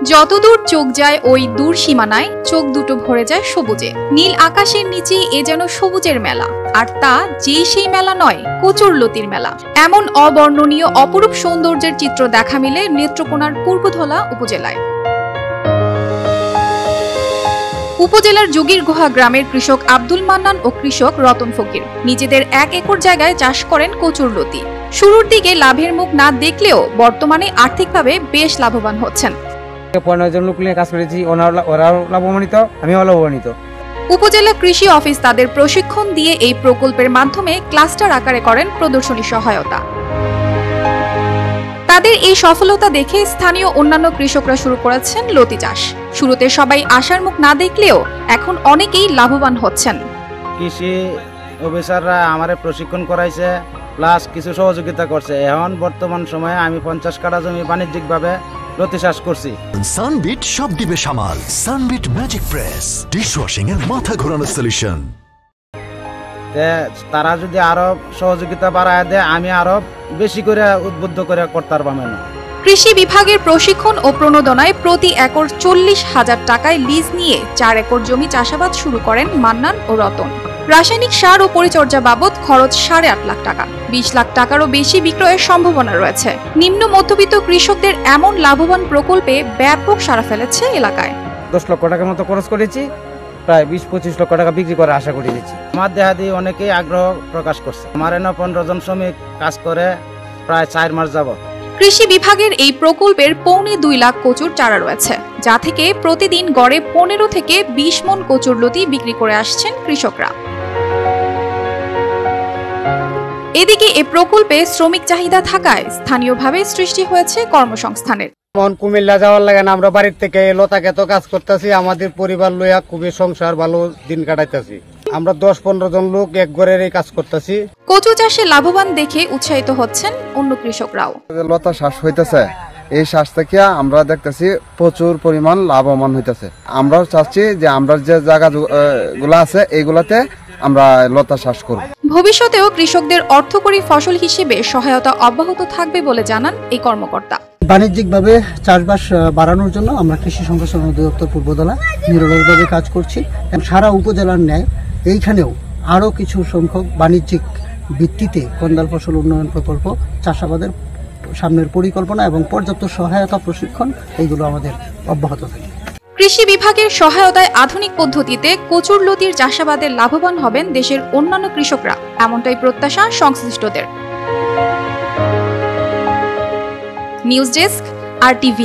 যতদূর চোখ যায় ওই দূর সীমানায় চোখ দুটো ভরে যায় সবুজে। নীল আকাশের নিচে এ যেন সবুজের মেলা, আর তা যেই সেই মেলা নয়, কচুরলতির মেলা। এমন অবর্ণনীয় অপরূপ সৌন্দর্যের চিত্র দেখা মিলে নেত্রকোনার পূর্বধলা উপজেলায়। উপজেলার যোগীরগুহা গ্রামের কৃষক আব্দুল মান্নান ও কৃষক রতন ফকির নিজেদের 1 একর জায়গায় চাষ করেন কচুরলতি। শুরুর দিকে লাভের মুখ না দেখলেও বর্তমানে আর্থিকভাবে বেশ লাভবান হচ্ছেন। 15 জন লোক নিয়ে কাজ করেছি, ওরাও লাভবানিত, আমিও লাভবানিত। উপজেলা কৃষি অফিস তাদের প্রশিক্ষণ দিয়ে এই প্রকল্পের মাধ্যমে ক্লাস্টার আকারে করেন প্রদর্শনী সহায়তা। তাদের এই সফলতা দেখে স্থানীয় অন্যান্য কৃষকরা শুরু করেছেন লতি চাষ। শুরুতে সবাই আশার মুখ না দেখলেও এখন অনেকেই লাভবান হচ্ছেন। কৃষি অফিসাররা আমারে প্রশিক্ষণ করাইছে, প্লাস কিছু সহযোগিতা করছে। এখন বর্তমান সময়ে আমি 50 কাঠা জমি বাণিজ্যিকভাবে লতি চাষ করছি। সানবিট সব দিবে সামাল। সানবিট ম্যাজিক প্রেস ডিশওয়াশিং এর মাথা ঘোরানোর সলিউশন। তারা যদি আরো সহযোগিতা বাড়ায় দেয়, আমি আরো বেশি করে উদ্বুদ্ধ করে করতে পারবো না। কৃষি বিভাগের প্রশিক্ষণ ও প্রণোদনায় প্রতি একর 40,000 টাকায় লিজ নিয়ে 4 একর জমি চাষাবাদ শুরু করেন মান্নান ও রতন। রাসায়নিক সার ও পরিচর্যা বাবদ খরচ 8.5 লাখ টাকা। 20 লাখ টাকারও বেশি বিক্রয়ের সম্ভাবনা রয়েছে। নিম্ন মধ্যবিত্ত কৃষকদের এমন লাভবান প্রকল্পে ব্যাপক সাড়া ফেলেছে এলাকায়। 10 লক্ষ টাকার মতো খরচ করেছি, প্রায় 20-25 লক্ষ টাকা বিক্রি করার আশা করে দিচ্ছি। আমার দেহাদি অনেকেই আগ্রহ প্রকাশ করছে। আমার এনে 15 জন শ্রমিক কাজ করে প্রায় 4 মাস যাবত। কৃষি বিভাগের এই প্রকল্পের 2.25 লাখ কচুর চারা রয়েছে, যা থেকে প্রতিদিন গড়ে 15 থেকে 20 মন কচুরলতি বিক্রি করে আসছেন কৃষকরা। এদিকে এ প্রকল্পে শ্রমিক চাহিদা থাকায় স্থানীয়ভাবে সৃষ্টি হয়েছে কর্মসংস্থানের। কুমিল্লা যাওয়ার লাগে না, আমরা বাড়ির থেকে লতাকে তো কাজ করতেছি, আমাদের পরিবার লইয়া খুবই সংসার ভালো দিন কাটাইতেছি। আমরা 10-15 জন লোক এক ঘরের এই কাজ করতেছি। কচু চাষে লাভবান দেখে উৎসাহিত হচ্ছেন অন্য কৃষকরাও। লতা শ্বাস হইতেছে, এই শ্বাস থেকে আমরা দেখতেছি প্রচুর পরিমাণ লাভবান হইতেছে। আমরাও চাচ্ছি যে আমরা যে জায়গা গুলা আছে এইগুলাতে আমরা লতা চাষ করব। ভবিষ্যতেও কৃষকদের অর্থকরী ফসল হিসেবে সহায়তা অব্যাহত থাকবে বলে জানান এই কর্মকর্তা। বাণিজ্যিকভাবে চাষবাস বাড়ানোর জন্য আমরা কৃষি সম্প্রসারণ অধিদপ্তর পূর্বধলা নিরলসভাবে কাজ করছি। সারা উপজেলার ন্যায় এইখানেও আরও কিছু সংখ্যক বাণিজ্যিক ভিত্তিতে কন্দাল ফসল উন্নয়ন প্রকল্প, চাষাবাদের সামনের পরিকল্পনা এবং পর্যাপ্ত সহায়তা প্রশিক্ষণ এইগুলো আমাদের অব্যাহত থাকে। কৃষি বিভাগের সহায়তায় আধুনিক পদ্ধতিতে কচুরলতির চাষাবাদে লাভবান হবেন দেশের অন্যান্য কৃষকরা, এমনটাই প্রত্যাশা সংশ্লিষ্টদের। News desk, RTV।